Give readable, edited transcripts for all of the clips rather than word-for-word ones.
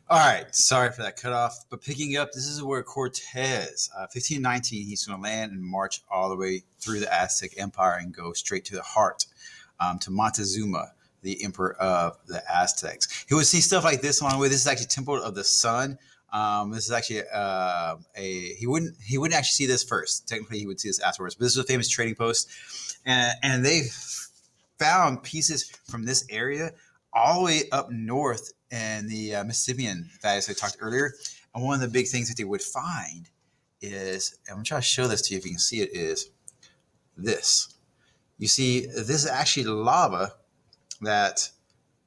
All right, sorry for that cutoff. But picking up, this is where Cortez, 1519, he's going to land and march all the way through the Aztec Empire and go straight to the heart, to Montezuma, the emperor of the Aztecs. He would see stuff like this along the way. This is actually Temple of the Sun. This is actually he wouldn't actually see this first. Technically, he would see this afterwards. But this is a famous trading post, and they found pieces from this area all the way up north in the Mississippian valleys I talked earlier. And one of the big things that they would find is, and I'm trying to show this to you if you can see it, is this. You see, this is actually lava that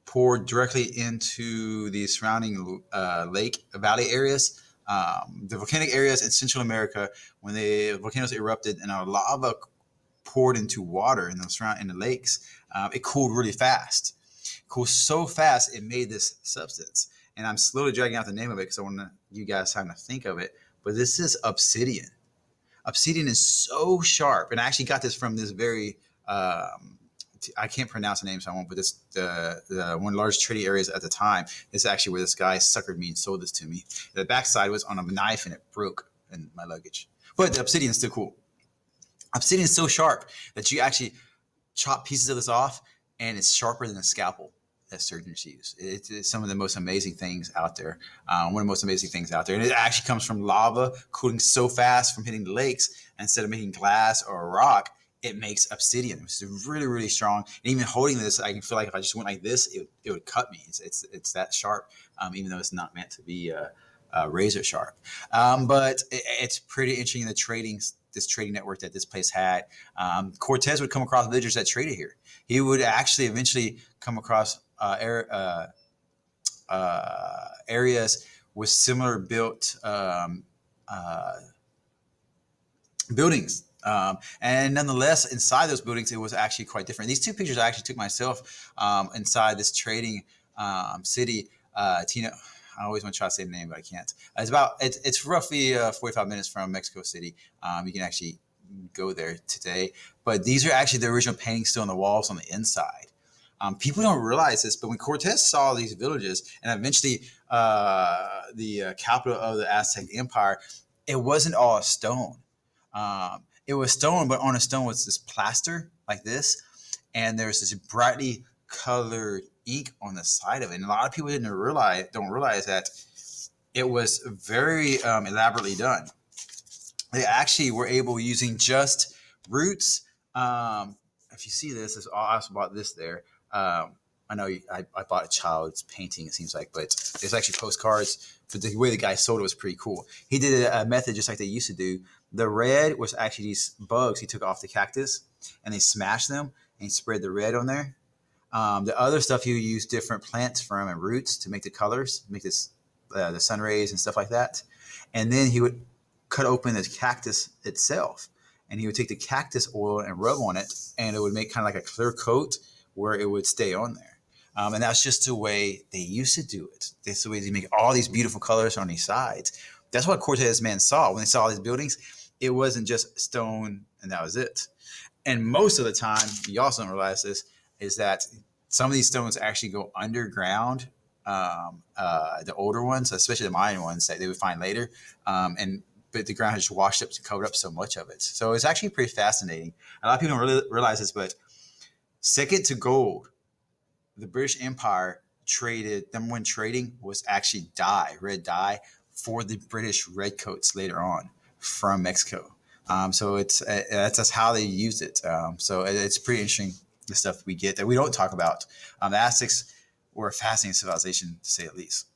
poured directly into the surrounding lake valley areas. The volcanic areas in Central America, when the volcanoes erupted and a lava poured into water in the lakes, it cooled really fast. Cooled so fast it made this substance. And I'm slowly dragging out the name of it because I want you guys time to think of it. But this is obsidian. Obsidian is so sharp, and I actually got this from this very I can't pronounce the name, so I won't. But this the one of the largest trading areas at the time is actually where this guy suckered me and sold this to me. The backside was on a knife and it broke in my luggage. But the obsidian is still cool. Obsidian is so sharp that you actually chop pieces of this off, and it's sharper than a scalpel that surgeons use. It's some of the most amazing things out there. One of the most amazing things out there. And it actually comes from lava cooling so fast from hitting the lakes. Instead of making glass or a rock, it makes obsidian, which is really, really strong. And even holding this, I can feel like if I just went like this, it would cut me. It's that sharp, even though it's not meant to be razor sharp. But it's pretty interesting, this trading network that this place had. Cortez would come across villagers that traded here. He would actually eventually come across areas with similar built buildings. And nonetheless, inside those buildings, it was actually quite different. These two pictures I actually took myself inside this trading city. Tino, I always want to try to say the name, but I can't. It's roughly 45 minutes from Mexico City. You can actually go there today. But these are actually the original paintings still on the walls on the inside. People don't realize this, but when Cortez saw these villages and eventually the capital of the Aztec Empire, it wasn't all stone. It was stone, but on a stone was this plaster like this, and there's this brightly colored ink on the side of it. And a lot of people don't realize that it was very elaborately done. They actually were able, using just roots. If you see this, I also bought this there. I know I bought a child's painting, it seems like, but it's actually postcards. But the way the guy sold it was pretty cool. He did a method just like they used to do. The red was actually these bugs he took off the cactus, and they smashed them, and he spread the red on there. The other stuff he would use different plants from and roots to make the colors, make this the sun rays and stuff like that. And then he would cut open the cactus itself, and he would take the cactus oil and rub on it, and it would make kind of like a clear coat where it would stay on there. And that's just the way they used to do it. That's the way they make all these beautiful colors on these sides. That's what Cortez men saw when they saw these buildings. It wasn't just stone and that was it. And most of the time, you also don't realize this, is that some of these stones actually go underground. The older ones, especially the Mayan ones that they would find later, but the ground has just washed up to cover up so much of it. So it's actually pretty fascinating. A lot of people don't really realize this, but second to gold, the British Empire traded, number one trading was actually red dye for the British redcoats later on from Mexico. So that's how they used it. So it's pretty interesting, the stuff we get that we don't talk about. The Aztecs were a fascinating civilization, to say the least.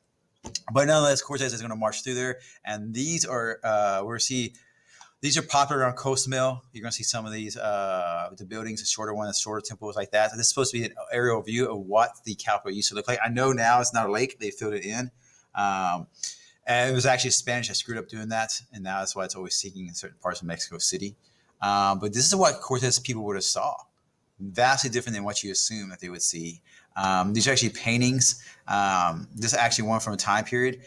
But nonetheless, Cortez is going to march through there, and these are these are popular around Cozumel. You're going to see some of these the buildings, the shorter one, the shorter temples like that. So this is supposed to be an aerial view of what the capital used to look like. I know now it's not a lake; they filled it in. And it was actually Spanish that screwed up doing that, and now that's why it's always sinking in certain parts of Mexico City. But this is what Cortez people would have saw. Vastly different than what you assume that they would see. These are actually paintings. This is actually one from a time period.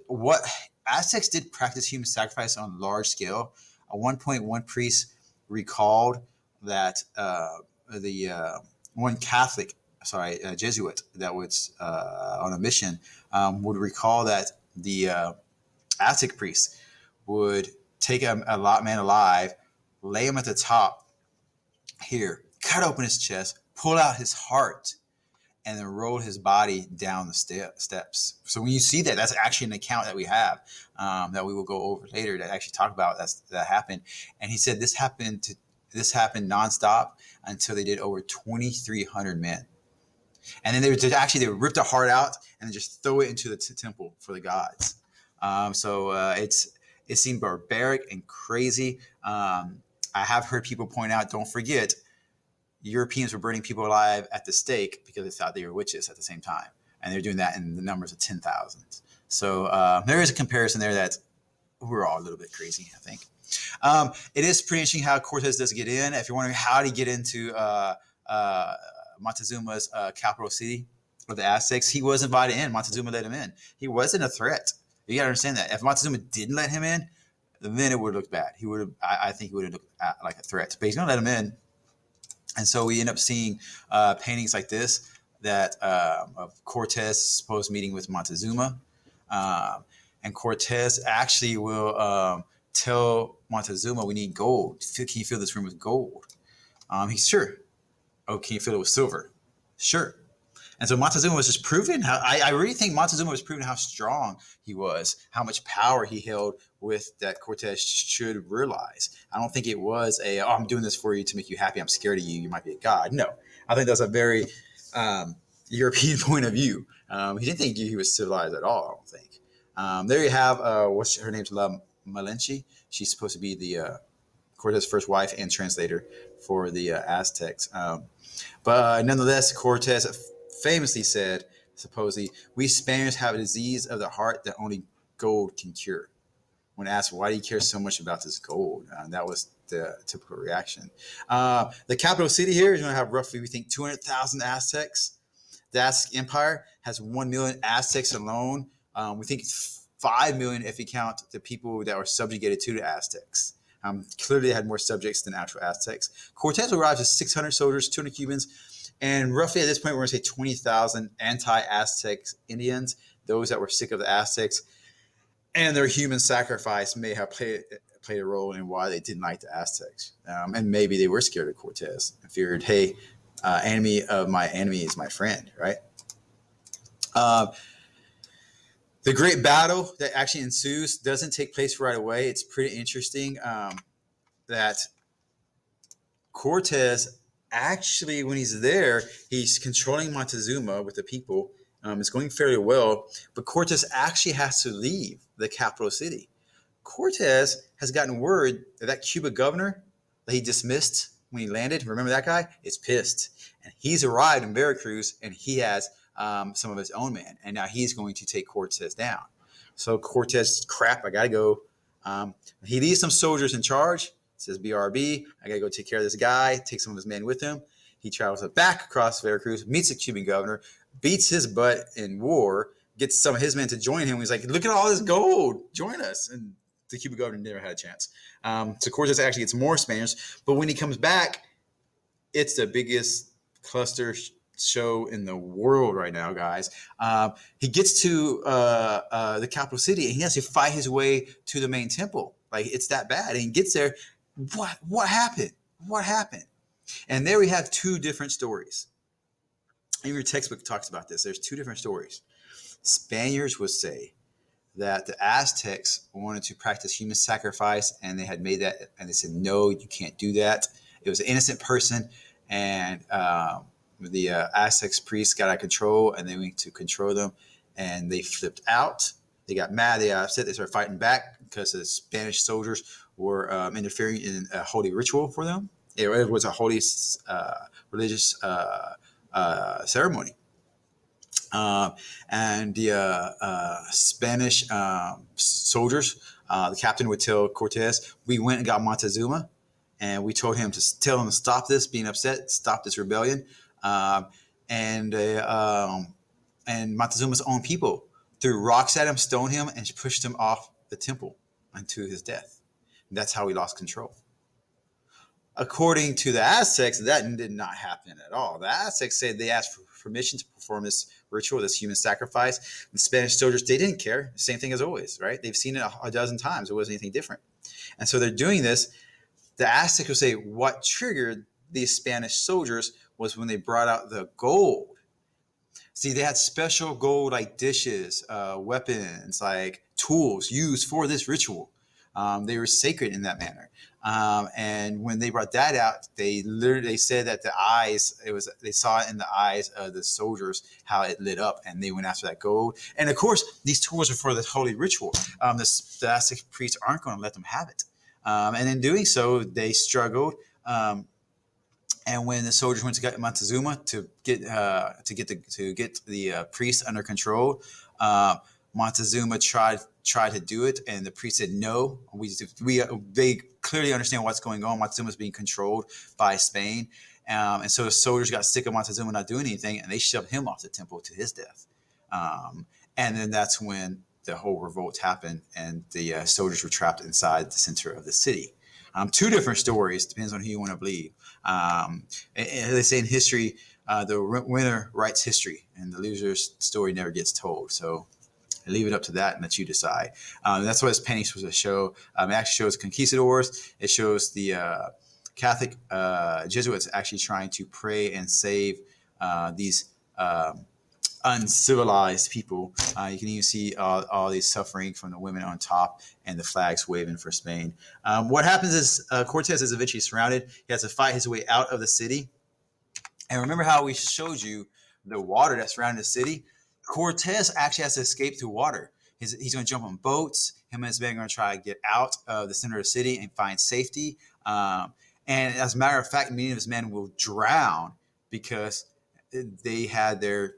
What Aztecs did practice human sacrifice on a large scale. At one point, one priest recalled that the one Catholic Jesuit that was on a mission, would recall that the Aztec priest would take a lot man alive, lay him at the top here, cut open his chest, pull out his heart, and then roll his body down the steps. So when you see that, that's actually an account that we have that we will go over later that actually talk about that happened. And he said this happened nonstop until they did over 2,300 men. And then they would rip the heart out and then just throw it into the temple for the gods. It seemed barbaric and crazy. I have heard people point out, don't forget, Europeans were burning people alive at the stake because they thought they were witches at the same time. And they're doing that in the numbers of 10,000. So there is a comparison there that we're all a little bit crazy, I think. It is pretty interesting how Cortez does get in. If you're wondering how to get into Montezuma's capital city of the Aztecs, he was invited in. Montezuma let him in. He wasn't a threat. You got to understand that. If Montezuma didn't let him in, then it would have looked bad. I think he would have looked like a threat. But he's going to let him in. And so we end up seeing paintings like this of Cortez supposed meeting with Montezuma. And Cortez actually will tell Montezuma, we need gold. Can you fill this room with gold? He's sure. Oh, can you fill it with silver? Sure. And so Montezuma was just proving I really think Montezuma was proving how strong he was, how much power he held with that Cortez should realize. I don't think it was I'm doing this for you to make you happy. I'm scared of you. You might be a god. No, I think that's a very European point of view. He didn't think he was civilized at all, I don't think. There you have, what's her name's La Malinche. She's supposed to be the Cortez's first wife and translator for the Aztecs. But nonetheless, Cortez famously said, supposedly, we Spaniards have a disease of the heart that only gold can cure. When asked, why do you care so much about this gold? That was the typical reaction. The capital city here is going to have roughly, we think, 200,000 Aztecs. The Aztec Empire has 1 million Aztecs alone. We think 5 million if you count the people that were subjugated to the Aztecs. Clearly, they had more subjects than actual Aztecs. Cortez arrived with 600 soldiers, 200 Cubans, and roughly at this point, we're going to say 20,000 anti-Aztec Indians, those that were sick of the Aztecs. And their human sacrifice may have played a role in why they didn't like the Aztecs. And maybe they were scared of Cortez and feared, hey, enemy of my enemy is my friend, right? The great battle that actually ensues doesn't take place right away. It's pretty interesting that Cortez actually, when he's there, he's controlling Montezuma with the people. It's going fairly well, but Cortez actually has to leave the capital city. Cortez has gotten word that Cuba governor that he dismissed when he landed, remember that guy, is pissed. And he's arrived in Veracruz, and he has some of his own men, and now he's going to take Cortez down. So Cortez, crap, I got to go. He leaves some soldiers in charge. Says, BRB, I got to go take care of this guy, take some of his men with him. He travels back across Veracruz, meets the Cuban governor, beats his butt in war, gets some of his men to join him. He's like, look at all this gold, join us. And the Cuban governor never had a chance. So Cortez actually gets more Spaniards. But when he comes back, it's the biggest cluster show in the world right now, guys. He gets to the capital city, and he has to fight his way to the main temple. Like, it's that bad. And he gets there. What happened? What happened? And there we have two different stories. In your textbook talks about this. There's two different stories. Spaniards would say that the Aztecs wanted to practice human sacrifice, and they had made that, and they said, no, you can't do that. It was an innocent person, and the Aztecs priests got out of control, and they went to control them, and they flipped out. They got mad. They got upset. They started fighting back because the Spanish soldiers were interfering in a holy ritual for them. It was a holy religious ceremony. And the Spanish soldiers, the captain would tell Cortez, we went and got Montezuma, and we told him to tell him to stop this, being upset, stop this rebellion. And Montezuma's own people threw rocks at him, stoned him, and pushed him off the temple unto his death. And that's how he lost control. According to the Aztecs, that did not happen at all. The Aztecs said they asked permission to perform this ritual, this human sacrifice. The Spanish soldiers, they didn't care. Same thing as always, right? They've seen it a dozen times. It wasn't anything different. And so they're doing this. The Aztecs will say what triggered these Spanish soldiers was when they brought out the gold. See, they had special gold like dishes, weapons, like tools used for this ritual. They were sacred in that manner. And when they brought that out, they said that they saw it in the eyes of the soldiers how it lit up, and they went after that gold. And of course, these tools are for this holy ritual. The Aztec priests aren't going to let them have it. And in doing so, they struggled. And when the soldiers went to get Montezuma to get the priests under control, Montezuma tried to do it, and the priest said no. They clearly understand what's going on. Montezuma is being controlled by Spain, and so the soldiers got sick of Montezuma not doing anything, and they shoved him off the temple to his death. And then that's when the whole revolt happened, and the soldiers were trapped inside the center of the city. Two different stories, depends on who you want to believe. They say in history, the winner writes history, and the loser's story never gets told. So I leave it up to that and let you decide. That's what this painting is supposed to show. It actually shows conquistadors. It shows the Catholic Jesuits actually trying to pray and save these uncivilized people. You can even see all these suffering from the women on top and the flags waving for Spain. What happens is Cortez is eventually surrounded. He has to fight his way out of the city. And remember how we showed you the water that surrounded the city? Cortez actually has to escape through water. He's going to jump on boats. Him and his men are going to try to get out of the center of the city and find safety. And as a matter of fact, many of his men will drown because they had their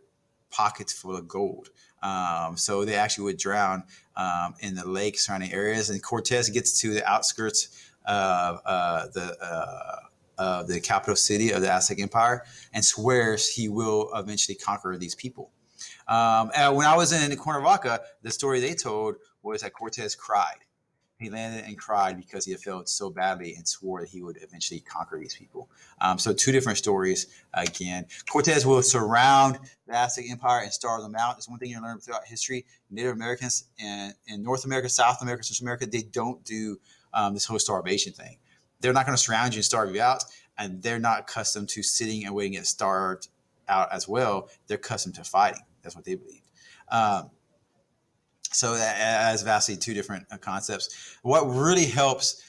pockets full of gold. So they actually would drown in the lake surrounding areas. And Cortez gets to the outskirts of the capital city of the Aztec Empire and swears he will eventually conquer these people. And when I was in Cuernavaca, the story they told was that Cortez cried. He landed and cried because he had failed so badly and swore that he would eventually conquer these people. So two different stories again. Cortez will surround the Aztec Empire and starve them out. It's one thing you learn throughout history. Native Americans in North America, South America, Central America, they don't do this whole starvation thing. They're not going to surround you and starve you out, and they're not accustomed to sitting and waiting to get starved out as well. They're accustomed to fighting. That's what they believed. So that has vastly two different concepts. What really helps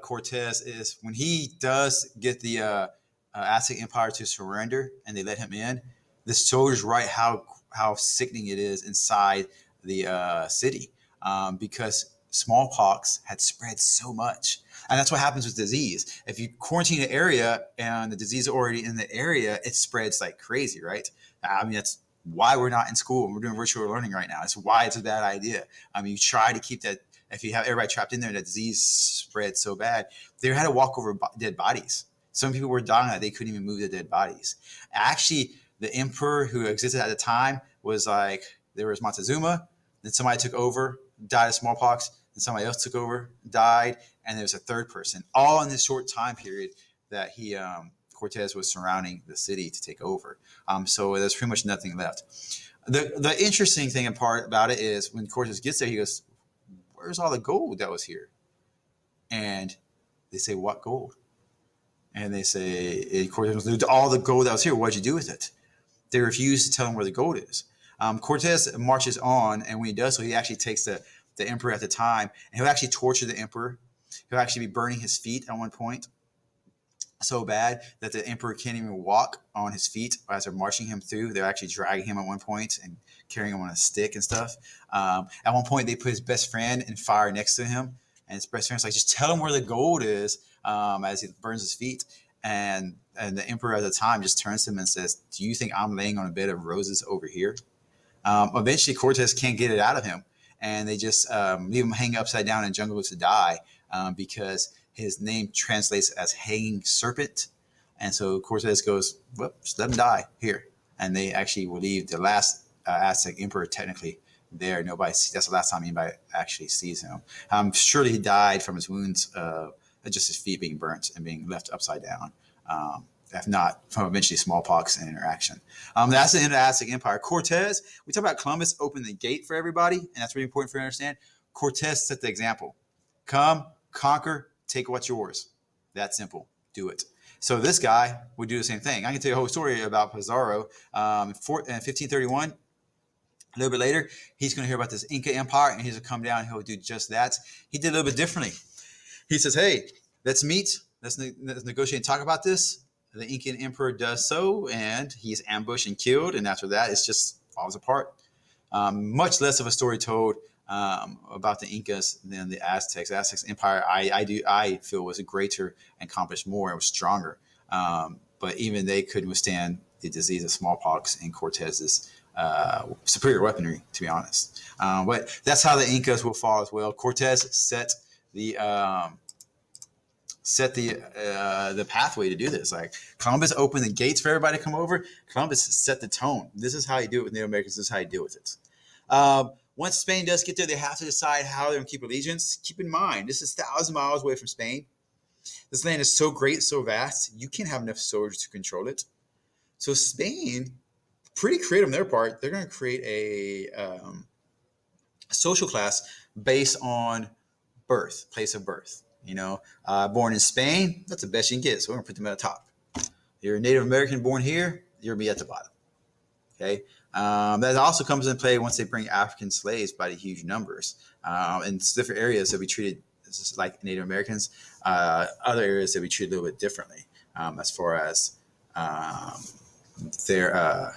Cortez is when he does get the Aztec Empire to surrender and they let him in, the soldiers write how sickening it is inside the city because smallpox had spread so much. And that's what happens with disease. If you quarantine an area and the disease is already in the area, it spreads like crazy, right? I mean, that's why we're not in school and we're doing virtual learning right now. It's why it's a bad idea. I mean, you try to keep that. If you have everybody trapped in there, that disease spread so bad, they had to walk over dead bodies. Some people were dying that they couldn't even move the dead bodies. Actually, the emperor who existed at the time was like, there was Montezuma, then somebody took over, died of smallpox, then somebody else took over, died, and there was a third person, all in this short time period that Cortez was surrounding the city to take over. So there's pretty much nothing left. The interesting thing and part about it is when Cortez gets there, he goes, "Where's all the gold that was here?" And they say, "What gold?" And they say, Cortez goes, "All the gold that was here. What'd you do with it?" They refuse to tell him where the gold is. Cortez marches on, and when he does so, he actually takes the emperor at the time, and he'll actually torture the emperor. He'll actually be burning his feet at one point so bad that the emperor can't even walk on his feet as they're marching him through. They're actually dragging him at one point and carrying him on a stick and stuff. At one point, they put his best friend in fire next to him, and his best friend's like, "Just tell him where the gold is," as he burns his feet. And the emperor at the time just turns to him and says, "Do you think I'm laying on a bed of roses over here?" Eventually, Cortez can't get it out of him, and they just leave him hanging upside down in jungle to die because his name translates as hanging serpent. And so Cortez goes, "Well, just let him die here." And they actually will leave the last Aztec emperor technically there. That's the last time anybody actually sees him. Surely he died from his wounds, just his feet being burnt and being left upside down. if not from eventually smallpox and interaction. That's the end of the Aztec Empire. Cortez, we talk about Columbus opened the gate for everybody, and that's really important for you to understand. Cortez set the example. Come, conquer, take what's yours. That simple. Do it. So this guy would do the same thing. I can tell you a whole story about Pizarro. In 1531, a little bit later, he's going to hear about this Inca Empire, and he's going to come down and he'll do just that. He did a little bit differently. He says, hey, let's meet. Let's negotiate and talk about this. The Incan emperor does so, and he's ambushed and killed. And after that, it just falls apart. Much less of a story told about the Incas than the Aztecs. The Aztecs Empire, I feel, was greater and accomplished more. It was stronger. But even they couldn't withstand the disease of smallpox and Cortez's superior weaponry, to be honest. But that's how the Incas will fall as well. Cortez set the pathway to do this. Like Columbus opened the gates for everybody to come over. Columbus set the tone. This is how you do it with Native Americans. This is how you deal with it. Once Spain does get there, they have to decide how they're going to keep allegiance. Keep in mind, this is 1,000 miles away from Spain. This land is so great, so vast, you can't have enough soldiers to control it. So Spain, pretty creative on their part, they're going to create a social class based on birth, place of birth. Born in Spain, that's the best you can get. So we're going to put them at the top. You're a Native American born here, you're going to be at the bottom. Okay. That also comes into play once they bring African slaves by the huge numbers. In different areas that we treated like Native Americans, other areas that we treat a little bit differently as far as their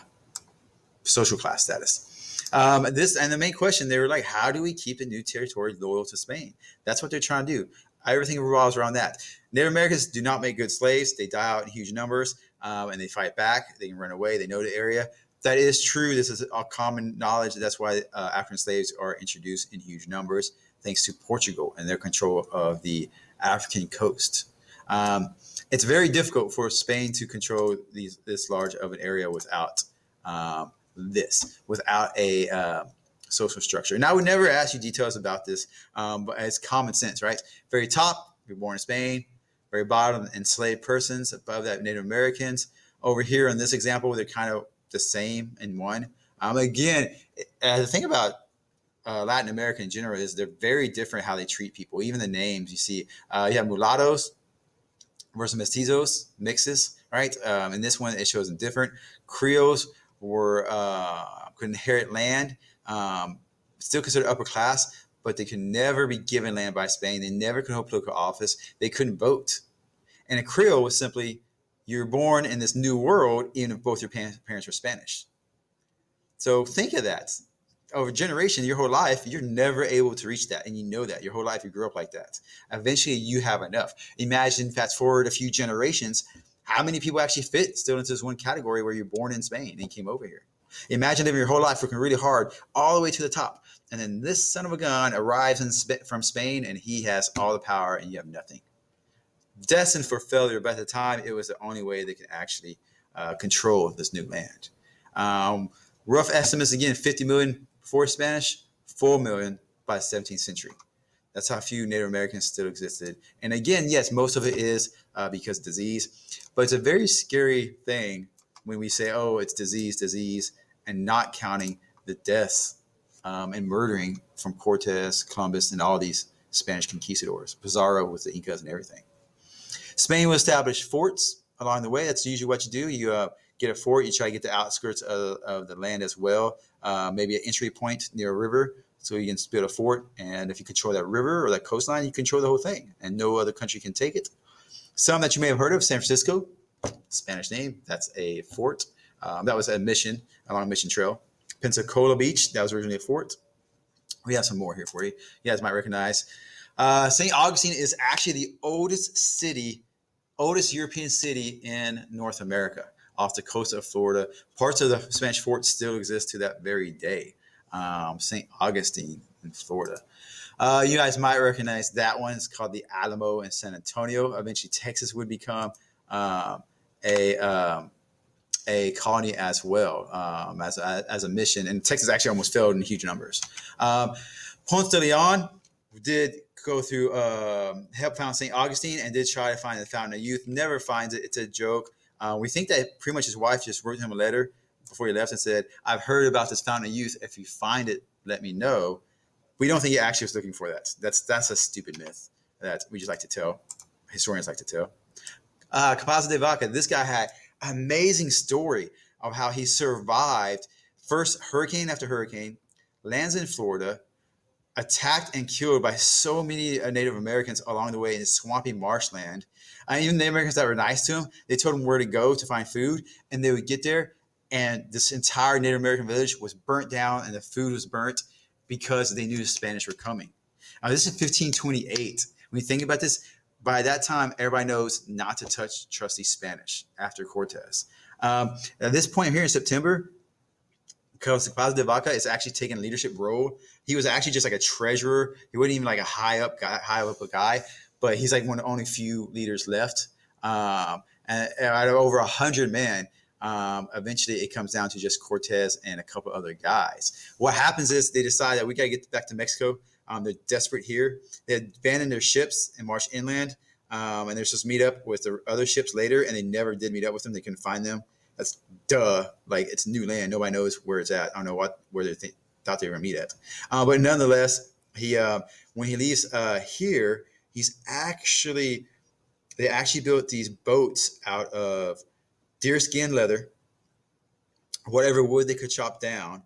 social class status. And the main question, they were like, how do we keep the new territory loyal to Spain? That's what they're trying to do. Everything revolves around that. Native Americans do not make good slaves. They die out in huge numbers, and they fight back. They can run away. They know the area. That is true. This is all common knowledge. That's why African slaves are introduced in huge numbers, thanks to Portugal and their control of the African coast. It's very difficult for Spain to control this large of an area without without a social structure. And I would never ask you details about this, but it's common sense, right? Very top, you're born in Spain. Very bottom, enslaved persons. Above that, Native Americans. Over here in this example, they're kind of the same in one. Again, the thing about Latin America in general is they're very different how they treat people. Even the names you see, you have mulattoes versus mestizos, mixes, right? In this one, it shows them different. Creoles could inherit land, still considered upper class, but they could never be given land by Spain. They never could hold political office. They couldn't vote. And a Creole was simply, you're born in this new world, even if both your parents were Spanish. So think of that. Over a generation, your whole life, you're never able to reach that. And you know that. Your whole life, you grew up like that. Eventually, you have enough. Imagine, fast forward a few generations, how many people actually fit still into this one category where you're born in Spain and came over here? Imagine living your whole life working really hard all the way to the top. And then this son of a gun arrives from Spain and he has all the power and you have nothing. Destined for failure, but at the time, it was the only way they could actually control this new land. Rough estimates, again, 50 million before Spanish, 4 million by the 17th century. That's how few Native Americans still existed. And again, yes, most of it is because of disease. But it's a very scary thing when we say, oh, it's disease, and not counting the deaths and murdering from Cortez, Columbus, and all these Spanish conquistadors. Pizarro with the Incas and everything. Spain will establish forts along the way. That's usually what you do. You get a fort. You try to get the outskirts of the land as well. Maybe an entry point near a river so you can build a fort. And if you control that river or that coastline, you control the whole thing. And no other country can take it. Some that you may have heard of, San Francisco, Spanish name. That's a fort. That was a mission along Mission Trail. Pensacola Beach, that was originally a fort. We have some more here for you. You guys might recognize. St. Augustine is actually the oldest European city in North America, off the coast of Florida. Parts of the Spanish fort still exist to that very day. St. Augustine in Florida. You guys might recognize that one. It's called the Alamo in San Antonio. Eventually, Texas would become a colony as well, as a mission. And Texas actually almost failed in huge numbers. Ponce de Leon did go through, help found St. Augustine and did try to find the Fountain of Youth. Never finds it. It's a joke. We think that pretty much his wife just wrote him a letter before he left and said, "I've heard about this fountain of youth. If you find it, let me know." We don't think he actually was looking for that. That's a stupid myth that we just like to tell. Historians like to tell. Capaz de Vaca, this guy had an amazing story of how he survived first hurricane after hurricane, lands in Florida, attacked and killed by so many Native Americans along the way in swampy marshland. Even the Americans that were nice to him, they told him where to go to find food, and they would get there, and this entire Native American village was burnt down, and the food was burnt because they knew the Spanish were coming. Now, this is 1528. When you think about this, by that time, everybody knows not to touch trusty Spanish after Cortez. At this point here in September, Capaz de Vaca is actually taking a leadership role. He was actually just like a treasurer. He wasn't even like a high up guy, but he's like one of the only few leaders left. And out of over 100 men, eventually it comes down to just Cortez and a couple other guys. What happens is they decide that we got to get back to Mexico. They're desperate here. They abandoned their ships and marched inland. And they're supposed to meet up with the other ships later, and they never did meet up with them. They couldn't find them. That's duh. Like, it's new land. Nobody knows where it's at. I don't know where they thought they were going to meet at. But nonetheless, when he leaves here, they actually built these boats out of deerskin leather, whatever wood they could chop down,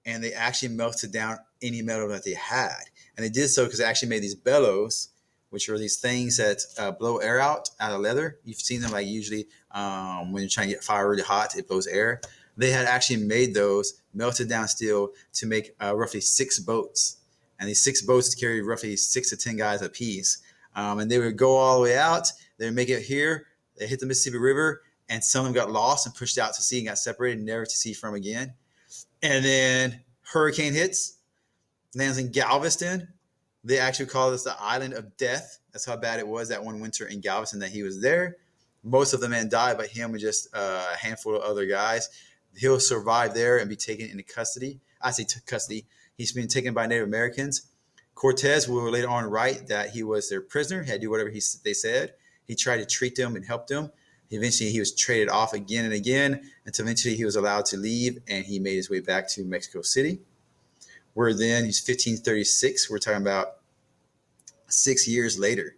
and they actually melted down any metal that they had. And they did so because they actually made these bellows, which are these things that blow air out of leather. You've seen them like usually when you're trying to get fire really hot, it blows air. They had actually made those melted down steel to make roughly 6 boats. And these 6 boats carried roughly 6 to 10 guys apiece. And they would go all the way out. They would make it here. They hit the Mississippi River, and some of them got lost and pushed out to sea and got separated, never to see from again. And then hurricane hits, lands in Galveston. They actually call this the Island of Death. That's how bad it was that one winter in Galveston that he was there. Most of the men died, but him and just a handful of other guys. He'll survive there and be taken into custody. I say custody. He's been taken by Native Americans. Cortez will later on write that he was their prisoner. He had to do whatever they said. He tried to treat them and help them. Eventually, he was traded off again and again until eventually he was allowed to leave, and he made his way back to Mexico City. Where then he's 1536. We're talking about 6 years later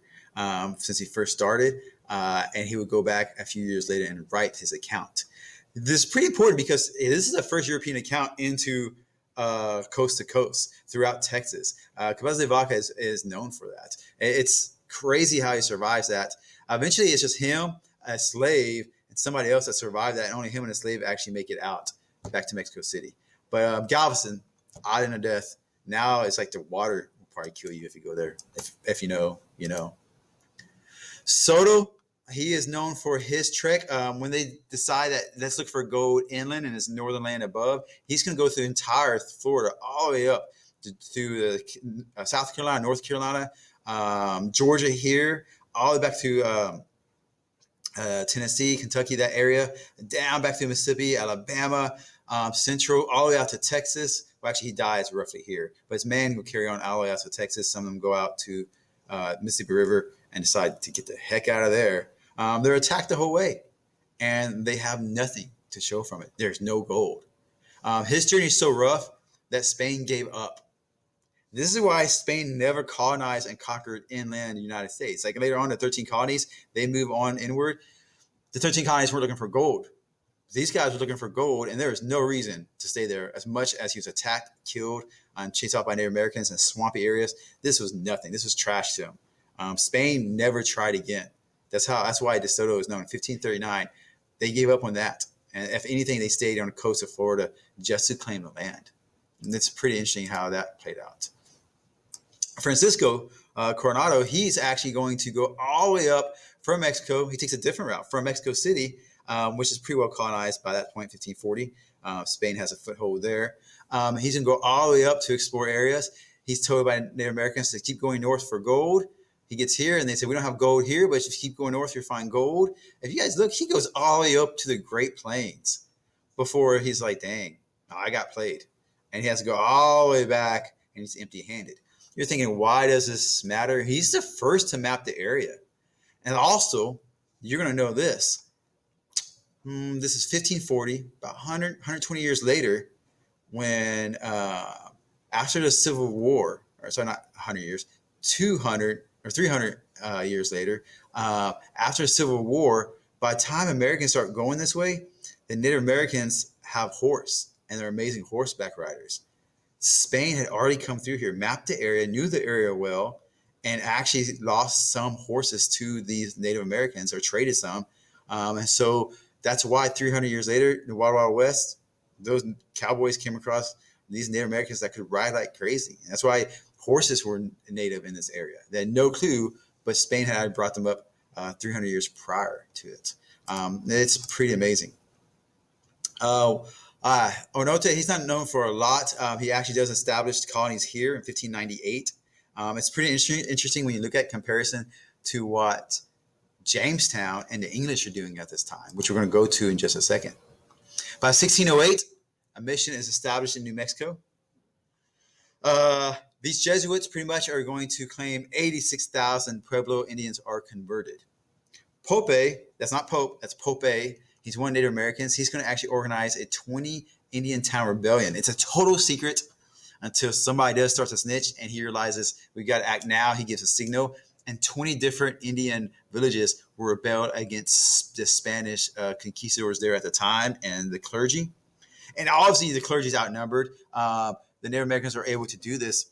since he first started, and he would go back a few years later and write his account. This is pretty important because this is the first European account into coast to coast throughout Texas. Capaz de Vaca is known for that. It's crazy how he survives that. Eventually, it's just him, a slave, and somebody else that survived that, and only him and a slave actually make it out back to Mexico City. But Galveston, Island of Death, now it's like the water will probably kill you if you go there. If you know, you know. Soto, he is known for his trek. When they decide that let's look for gold inland and his northern land above, he's going to go through entire Florida all the way up through South Carolina, North Carolina, Georgia here, all the way back to Tennessee, Kentucky, that area, down back to Mississippi, Alabama, Central, all the way out to Texas. Well, actually, he dies roughly here, but his men will carry on all the way out to Texas. Some of them go out to Mississippi River and decide to get the heck out of there. They're attacked the whole way, and they have nothing to show from it. There's no gold. His journey is so rough that Spain gave up. This is why Spain never colonized and conquered inland United States. Like later on, the 13 colonies, they move on inward. The 13 colonies weren't looking for gold. These guys were looking for gold, and there was no reason to stay there. As much as he was attacked, killed, and chased out by Native Americans in swampy areas, this was nothing. This was trash to him. Spain never tried again. That's why De Soto is known. In 1539, they gave up on that. And if anything, they stayed on the coast of Florida just to claim the land. And it's pretty interesting how that played out. Francisco Coronado, he's actually going to go all the way up from Mexico. He takes a different route from Mexico City, which is pretty well colonized by that point, 1540. Spain has a foothold there. He's going to go all the way up to explore areas. He's told by Native Americans to keep going north for gold. He gets here and they say, we don't have gold here, but if you keep going north, you'll find gold. If you guys look, he goes all the way up to the Great Plains before he's like, dang, I got played. And he has to go all the way back and he's empty-handed. You're thinking, why does this matter? He's the first to map the area. And also, you're going to know this. This is 1540, about 120 years later, when after the Civil War, or sorry, not 100 years, 200 or 300 years later, after the Civil War, by the time Americans start going this way, the Native Americans have horse, and they're amazing horseback riders. Spain had already come through here, mapped the area, knew the area well, and actually lost some horses to these Native Americans or traded some. And so that's why 300 years later, the Wild Wild West, those cowboys came across these Native Americans that could ride like crazy. And that's why horses were native in this area. They had no clue, but Spain had brought them up 300 years prior to it. It's pretty amazing. Onote, he's not known for a lot. He actually does establish colonies here in 1598. It's pretty interesting when you look at comparison to what Jamestown and the English are doing at this time, which we're going to go to in just a second. By 1608, a mission is established in New Mexico. These Jesuits pretty much are going to claim 86,000 Pueblo Indians are converted. Pope, that's not Pope, that's Pope. He's one of Native Americans. He's going to actually organize a 20 Indian town rebellion. It's a total secret until somebody does start to snitch and he realizes we got to act now. He gives a signal, and 20 different Indian villages were rebelled against the Spanish conquistadors there at the time and the clergy. And obviously the clergy is outnumbered. The Native Americans are able to do this.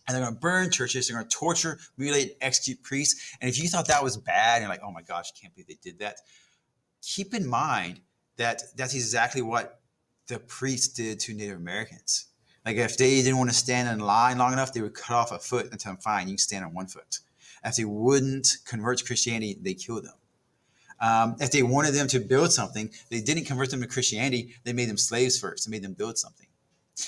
And they're going to burn churches. They're going to torture, mutilate, and execute priests. And if you thought that was bad, and you're like, oh my gosh, I can't believe they did that. Keep in mind that that's exactly what the priests did to Native Americans. Like if they didn't want to stand in line long enough, they would cut off a foot and tell them, fine, you can stand on one foot. If they wouldn't convert to Christianity, they killed them. If they wanted them to build something, they didn't convert them to Christianity. They made them slaves first. They made them build something.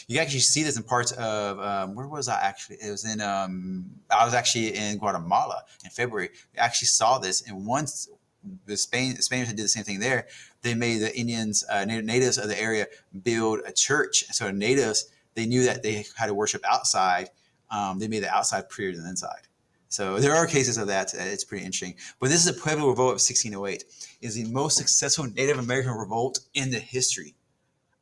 You actually see this in parts of where was I actually? It was in I was actually in Guatemala in February. We actually saw this, and once the Spaniards did the same thing there. They made the Indians, natives of the area, build a church. So the natives, they knew that they had to worship outside. They made the outside prettier than the inside. So there are cases of that. It's pretty interesting. But this is the Pueblo Revolt of 1608. It is the most successful Native American revolt in the history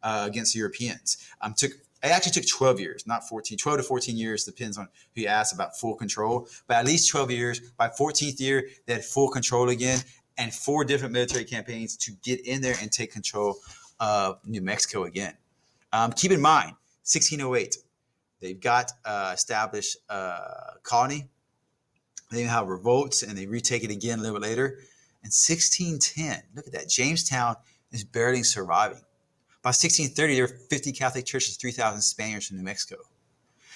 against the Europeans. It actually took 12 years, not 14. 12 to 14 years, depends on who you ask about full control. But at least 12 years. By 14th year, they had full control again, and 4 different military campaigns to get in there and take control of New Mexico again. Keep in mind, 1608, they've got established colony. They have revolts, and they retake it again a little bit later. In 1610, look at that. Jamestown is barely surviving. By 1630, there were 50 Catholic churches, 3,000 Spaniards from New Mexico.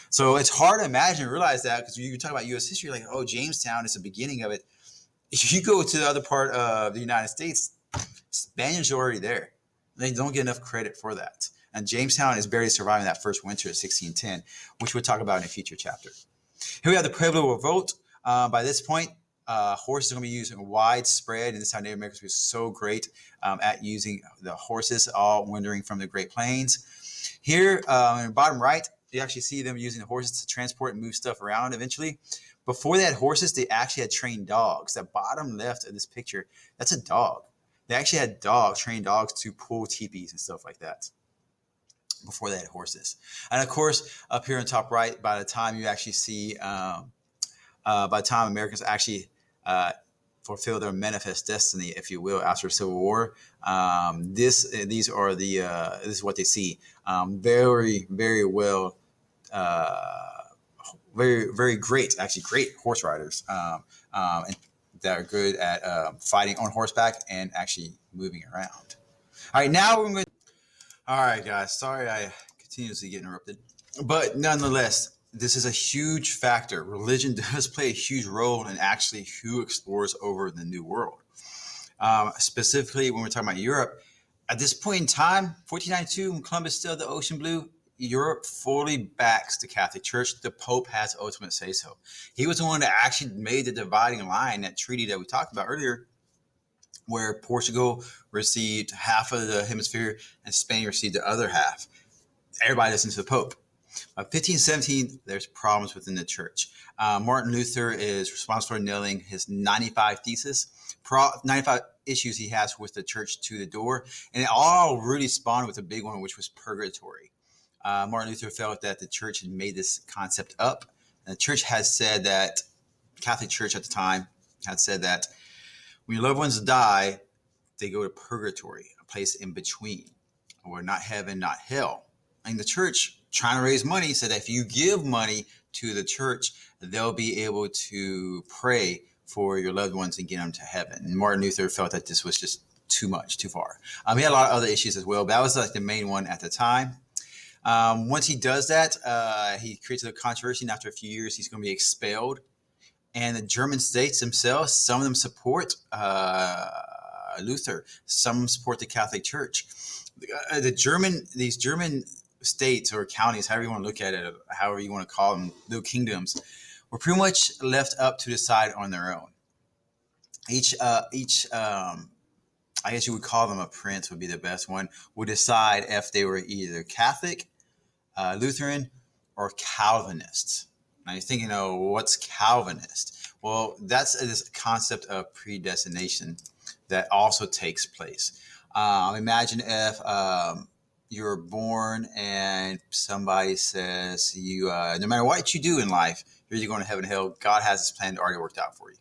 So it's hard to imagine and realize that, because you talk about U.S. history, like, oh, Jamestown is the beginning of it. If you go to the other part of the United States, Spaniards are already there. They don't get enough credit for that. And Jamestown is barely surviving that first winter of 1610, which we'll talk about in a future chapter. Here we have the Pueblo Revolt. By this point, horses are going to be used widespread, and this is how Native Americans were so great at using the horses, all wandering from the Great Plains. Here, in the bottom right, you actually see them using the horses to transport and move stuff around eventually. Before they had horses, they actually had trained dogs. That bottom left of this picture, that's a dog. They actually had trained dogs to pull teepees and stuff like that before they had horses. And of course, up here on top right, by the time you actually see, by the time Americans actually fulfill their manifest destiny, if you will, after the Civil War, this is what they see. Very, very well, very, very great, actually great horse riders, and that are good at fighting on horseback and actually moving around. All right, now we're going to. All right, guys. Sorry I continuously get interrupted, but nonetheless, this is a huge factor. Religion does play a huge role in actually who explores over the New World. Specifically, when we're talking about Europe, at this point in time, 1492, when Columbus sailed the ocean blue, Europe fully backs the Catholic Church. The Pope has ultimate say-so. He was the one that actually made the dividing line, that treaty that we talked about earlier, where Portugal received half of the hemisphere and Spain received the other half. Everybody listens to the Pope. By 1517, there's problems within the church. Martin Luther is responsible for nailing his 95 theses, 95 issues he has with the church to the door. And it all really spawned with a big one, which was purgatory. Martin Luther felt that the church had made this concept up. And the church has said that, Catholic Church at the time had said that when your loved ones die, they go to purgatory, a place in between, or not heaven, not hell. And the church, trying to raise money, said that if you give money to the church, they'll be able to pray for your loved ones and get them to heaven. And Martin Luther felt that this was just too much, too far. He had a lot of other issues as well, but that was like the main one at the time. Once he does that, he creates a controversy, and after a few years, he's going to be expelled. And the German states themselves, some of them support Luther, some support the Catholic Church. These German states or counties, however you want to look at it, however you want to call them, little kingdoms, were pretty much left up to decide on their own. Each I guess you would call them a prince would be the best one, would decide if they were either Catholic, Lutheran, or Calvinists. Now you're thinking, oh, what's Calvinist? Well, that's this concept of predestination that also takes place. Imagine if you were born and somebody says you, no matter what you do in life, you're either going to heaven or hell. God has this plan already worked out for you.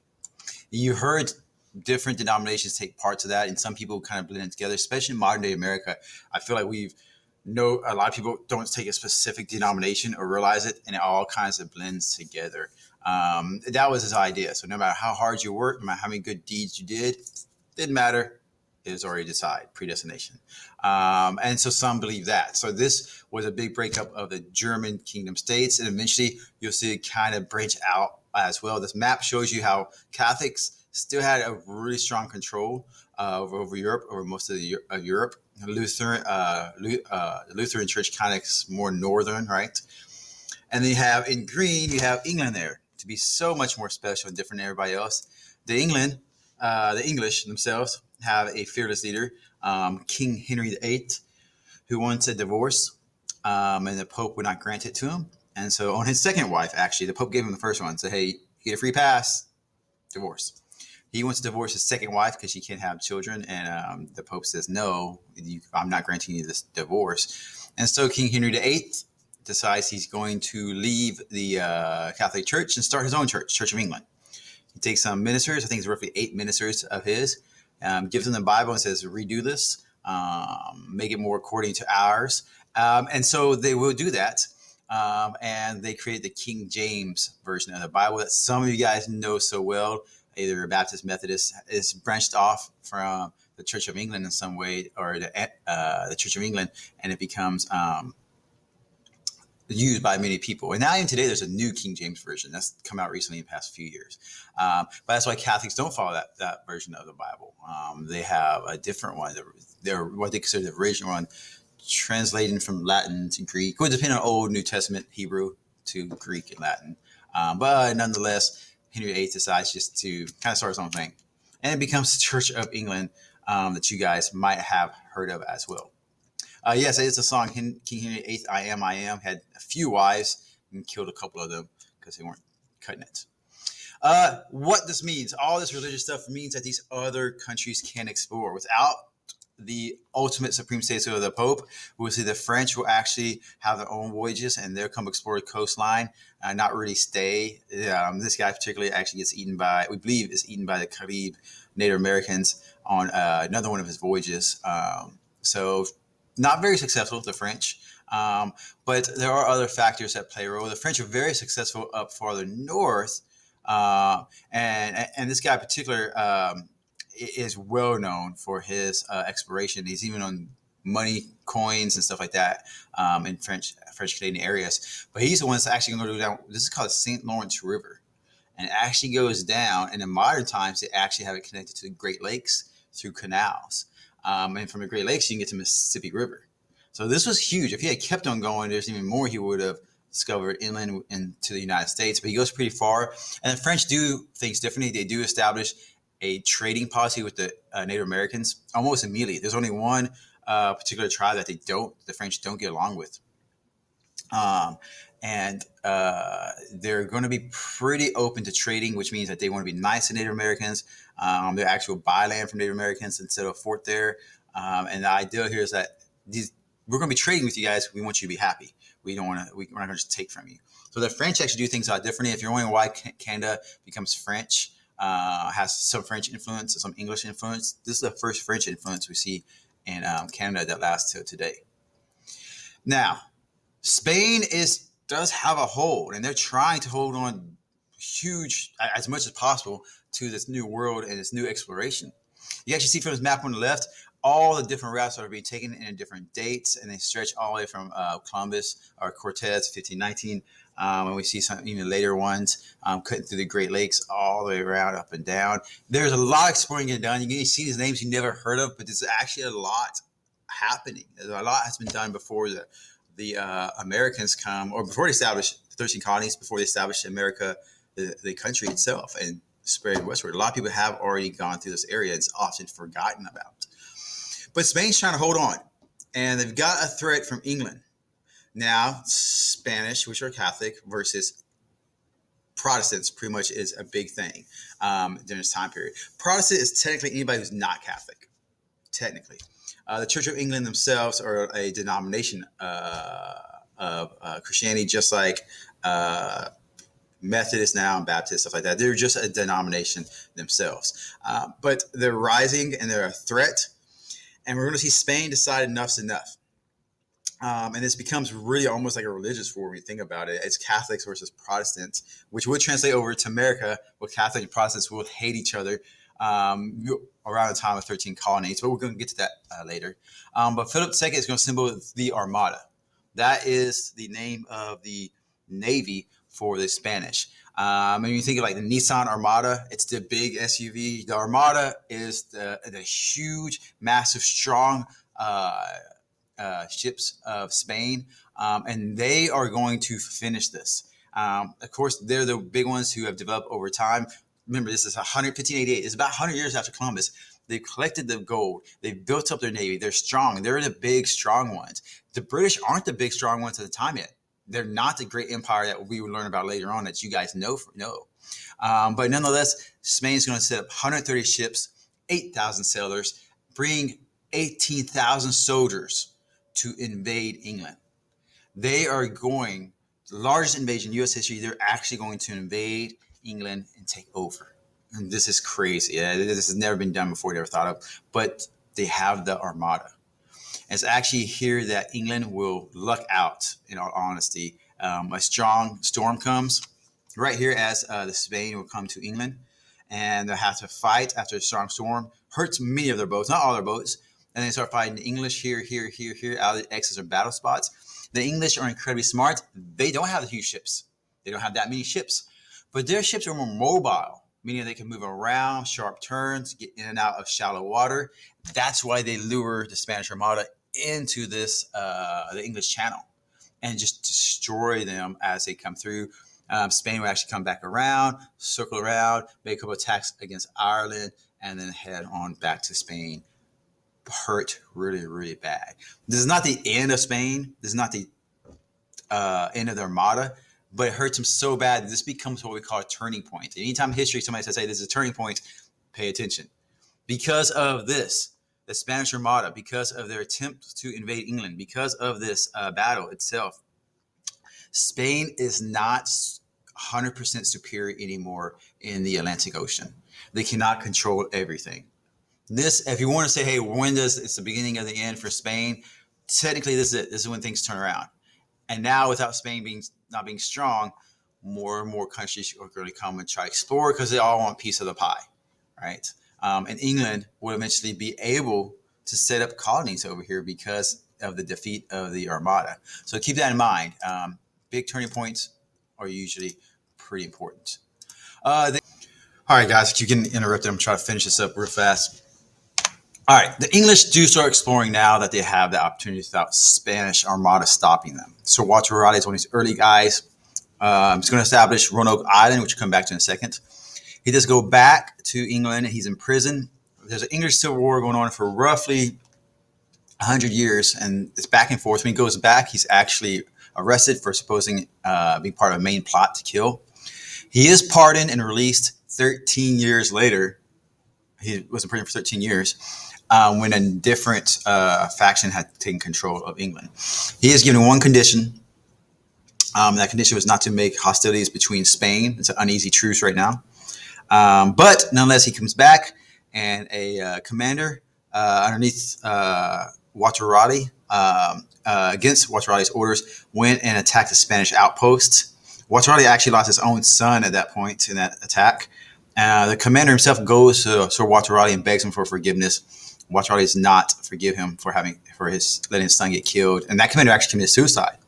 You heard different denominations take parts of that, and some people kind of blend it together, especially in modern day America. I feel like a lot of people don't take a specific denomination or realize it, and it all kinds of blends together. That was his idea. So no matter how hard you worked, no matter how many good deeds you didn't matter. It was already decided, predestination. And so some believe that. So this was a big breakup of the German kingdom states, and eventually you'll see it kind of branch out as well. This map shows you how Catholics still had a really strong control over Europe, over most of Europe. The Lutheran Church kind of more northern, right? And then you have in green, you have England there to be so much more special and different than everybody else. The English themselves have a fearless leader, King Henry VIII, who wants a divorce, and the Pope would not grant it to him. And so on his second wife, actually, the Pope gave him the first one, said, hey, you get a free pass, divorce. He wants to divorce his second wife because she can't have children. And the Pope says, no, I'm not granting you this divorce. And so King Henry VIII decides he's going to leave the Catholic Church and start his own church, Church of England. He takes some ministers, I think it's roughly 8 ministers of his, gives them the Bible and says, redo this, make it more according to ours. And so they will do that. And they create the King James version of the Bible that some of you guys know so well. Either a Baptist, Methodist, is branched off from the Church of England in some way, or the Church of England, and it becomes used by many people. And now even today, there's a new King James version that's come out recently in the past few years. But that's why Catholics don't follow that version of the Bible. They have a different one. They're what they consider the original one, translated from Latin to Greek, or depending on Old, New Testament, Hebrew to Greek and Latin. But nonetheless, Henry VIII decides just to kind of start his own thing. And it becomes the Church of England that you guys might have heard of as well. Yes, it's a song. King Henry VIII, I Am, had a few wives and killed a couple of them because they weren't cutting it. What this means, all this religious stuff means that these other countries can explore. Without the ultimate supreme say so of the Pope, we'll see the French will actually have their own voyages and they'll come explore the coastline, not really stay. This guy particularly actually gets eaten by, we believe is eaten by the Carib Native Americans on another one of his voyages. So not very successful, the French, but there are other factors that play a role. The French are very successful up farther north, and this guy in particular is well known for his exploration. He's even on money, coins, and stuff like that in French Canadian areas. But he's the one that's actually going to go down. This is called the St. Lawrence River, and it actually goes down. And in modern times, they actually have it connected to the Great Lakes through canals. And from the Great Lakes, you can get to Mississippi River. So this was huge. If he had kept on going, there's even more he would have discovered inland into the United States. But he goes pretty far. And the French do things differently. They do establish a trading policy with the Native Americans almost immediately. There's only one particular tribe that the French don't get along with. Um, and they're going to be pretty open to trading, which means that they want to be nice to Native Americans. They're actually buy land from Native Americans instead of fort there. And the idea here is that we're going to be trading with you guys. We want you to be happy. We don't want to. We're not going to just take from you. So the French actually do things a lot differently. If you're wondering why Canada becomes French, has some French influence and some English influence, this is the first French influence we see in Canada that lasts till today. Now, Spain does have a hold, and they're trying to hold on huge as much as possible to this new world and this new exploration. You actually see from this map on the left all the different routes that are being taken in different dates, and they stretch all the way from Columbus or Cortez, 1519, and we see some even later ones cutting through the Great Lakes all the way around, up and down. There's a lot of exploring getting done. You can see these names you never heard of, but there's actually a lot happening. A lot has been done before the Americans come, or before they established 13 colonies, before they established America, the country itself, and spread westward. A lot of people have already gone through this area. It's often forgotten about. But Spain's trying to hold on, and they've got a threat from England. Now, Spanish, which are Catholic, versus Protestants pretty much is a big thing during this time period. Protestant is technically anybody who's not Catholic, technically. The Church of England themselves are a denomination of Christianity, just like Methodists now and Baptists, stuff like that. They're just a denomination themselves. But they're rising and they're a threat. And we're going to see Spain decide enough's enough. And this becomes really almost like a religious war when you think about it. It's Catholics versus Protestants, which would translate over to America, where Catholic and Protestants will hate each other around the time of 13 colonies. But we're going to get to that later. But Philip II is going to symbol the Armada. That is the name of the Navy for the Spanish. And you think of like the Nissan Armada, it's the big SUV. The Armada is the huge, massive, strong ships of Spain, and they are going to finish this. Of course, they're the big ones who have developed over time. Remember, this is 1588. It's about 100 years after Columbus. They've collected the gold. They've built up their navy. They're strong. They're the big, strong ones. The British aren't the big, strong ones at the time yet. They're not the great empire that we will learn about later on that you guys know. But nonetheless, Spain's going to set up 130 ships, 8,000 sailors, bring 18,000 soldiers to invade England. They are going, the largest invasion in U.S. history, they're actually going to invade England and take over. And this is crazy. This has never been done before, never thought of. But they have the Armada. And it's actually here that England will luck out, in all honesty. A strong storm comes right here as the Spain will come to England. And they'll have to fight after a strong storm. Hurts many of their boats, not all their boats. And they start fighting the English here, out of the X's or battle spots. The English are incredibly smart. They don't have the huge ships. They don't have that many ships. But their ships are more mobile, meaning they can move around, sharp turns, get in and out of shallow water. That's why they lure the Spanish Armada into this, the English Channel, and just destroy them as they come through. Spain will actually come back around, circle around, make a couple attacks against Ireland, and then head on back to Spain. Hurt really, really bad. This is not the end of Spain. This is not the end of the Armada, but it hurts them so bad that this becomes what we call a turning point. Anytime in history somebody says, hey, this is a turning point, pay attention. Because of this, the Spanish Armada, because of their attempt to invade England, because of this battle itself, Spain is not 100% superior anymore in the Atlantic Ocean. They cannot control everything. This, if you want to say, hey, when does it's the beginning of the end for Spain? Technically, this is it. This is when things turn around. And now, without Spain not being strong, more and more countries are going to come and try to explore because they all want a piece of the pie, right? And England will eventually be able to set up colonies over here because of the defeat of the Armada. So keep that in mind. Big turning points are usually pretty important. All right, guys, if you can interrupt them, I'm trying to finish this up real fast. All right, the English do start exploring now that they have the opportunity without Spanish Armada stopping them. So Walter Raleigh is one of these early guys. He's going to establish Roanoke Island, which we'll come back to in a second. He does go back to England, and he's in prison. There's an English Civil War going on for roughly 100 years, and it's back and forth. When he goes back, he's actually arrested for supposing being part of a main plot to kill. He is pardoned and released 13 years later. He was in prison for 13 years when a different faction had taken control of England. He is given one condition. That condition was not to make hostilities between Spain. It's an uneasy truce right now. But nonetheless, he comes back, and a commander underneath Watarati, against Watarati's orders, went and attacked the Spanish outpost. Watarati actually lost his own son at that point in that attack. The commander himself goes to Sir Watarati and begs him for forgiveness. Watarati does not forgive him for letting his son get killed, and that commander actually committed suicide.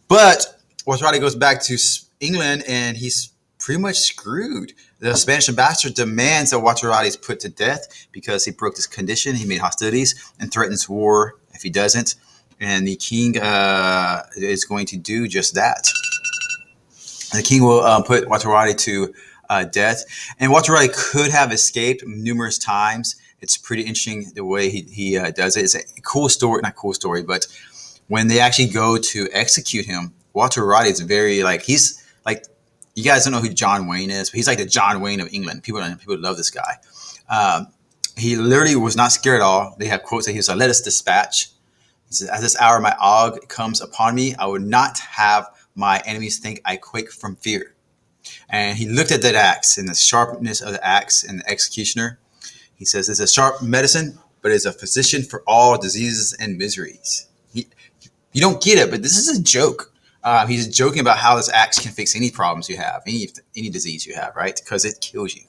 But Watarati goes back to England, and he's pretty much screwed. The Spanish ambassador demands that Watarati is put to death because he broke this condition. He made hostilities and threatens war if he doesn't. And the king is going to do just that. The king will put Watarati to death. And Watarati could have escaped numerous times. It's pretty interesting the way he does it. It's a cool story, not cool story, but when they actually go to execute him, Watarati is very he's like, you guys don't know who John Wayne is, but he's like the John Wayne of England. People love this guy. He literally was not scared at all. They have quotes that he was like, "Let us dispatch." He says, "At this hour my ague comes upon me. I would not have my enemies think I quake from fear." And he looked at that axe and the sharpness of the axe and the executioner. He says, "It's a sharp medicine, but it's a physician for all diseases and miseries." You don't get it, but this is a joke. He's joking about how this axe can fix any problems you have, any disease you have, right? Because it kills you.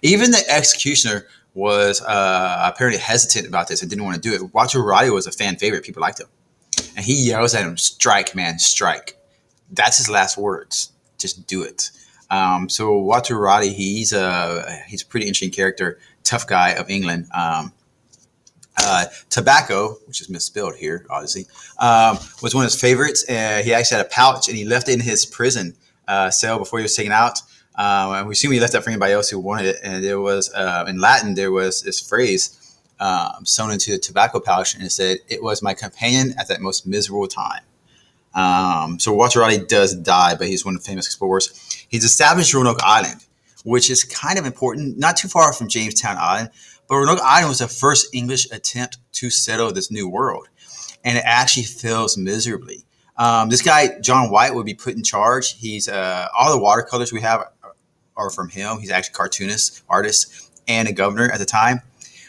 Even the executioner was apparently hesitant about this and didn't want to do it. Watarati was a fan favorite. People liked him. And he yells at him, "Strike, man, strike." That's his last words. Just do it. So Watarati, he's a pretty interesting character, tough guy of England. Tobacco, which is misspelled here, obviously, was one of his favorites. He actually had a pouch, and he left it in his prison cell before he was taken out. And we assume he left that for anybody else who wanted it. And there was, in Latin, there was this phrase sewn into the tobacco pouch, and it said, "It was my companion at that most miserable time." So Watarati does die, but he's one of the famous explorers. He's established Roanoke Island, which is kind of important, not too far from Jamestown Island. But Roanoke Island was the first English attempt to settle this new world, and it actually fails miserably. This guy, John White, would be put in charge. He's all the watercolors we have are from him. He's actually a cartoonist, artist, and a governor at the time.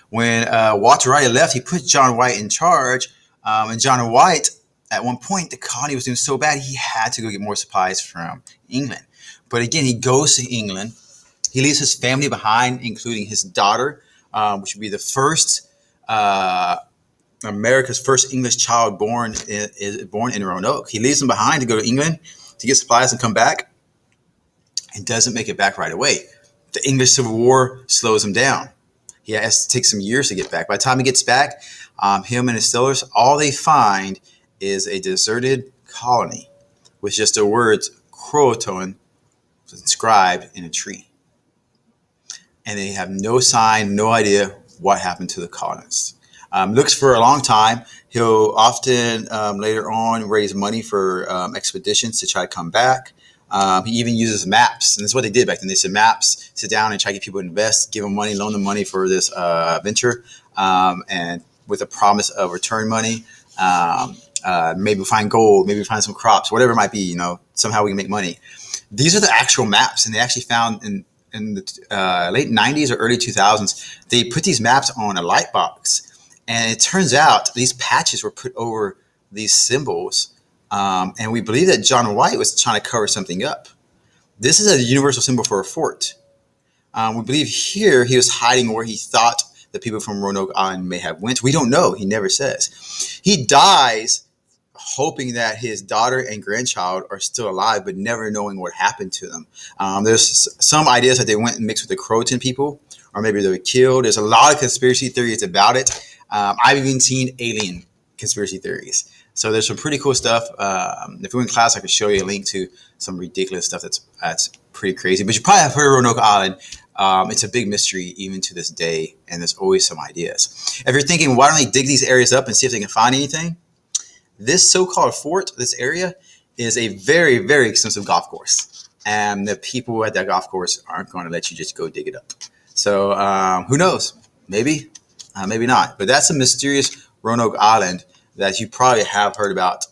When Watarati left, he put John White in charge, and John White, at one point, the colony was doing so bad, he had to go get more supplies from England. But again, he goes to England. He leaves his family behind, including his daughter, which would be the first America's first English child born in Roanoke. He leaves them behind to go to England to get supplies and come back, and doesn't make it back right away. The English Civil War slows him down. He has to take some years to get back. By the time he gets back, him and his sailors, all they find is a deserted colony with just the words Croatoan inscribed in a tree. And they have no sign, no idea what happened to the colonists. Looks for a long time. He'll often later on raise money for expeditions to try to come back. He even uses maps, and this is what they did back then. They said maps, sit down and try to get people to invest, give them money, loan them money for this venture, and with a promise of return money. Maybe find gold, maybe find some crops, whatever it might be. Somehow we can make money. These are the actual maps, and they actually found in the late 90s or early 2000s, they put these maps on a light box. And it turns out these patches were put over these symbols. And we believe that John White was trying to cover something up. This is a universal symbol for a fort. We believe here he was hiding where he thought the people from Roanoke Island may have went. We don't know. He never says. He dies hoping that his daughter and grandchild are still alive, but never knowing what happened to them. There's some ideas that they went and mixed with the Croatan people, or maybe they were killed. There's a lot of conspiracy theories about it. I've even seen alien conspiracy theories. So there's some pretty cool stuff. If you're in class, I could show you a link to some ridiculous stuff that's pretty crazy. But you probably have heard of Roanoke Island. It's a big mystery even to this day, and there's always some ideas. If you're thinking, why don't they dig these areas up and see if they can find anything? This so-called fort, this area, is a very, very expensive golf course. And the people at that golf course aren't going to let you just go dig it up. So who knows? Maybe, maybe not. But that's a mysterious Roanoke Island that you probably have heard about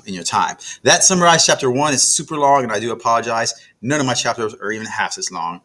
in your time. That summarized chapter 1. Is super long, and I do apologize. None of my chapters are even half this long.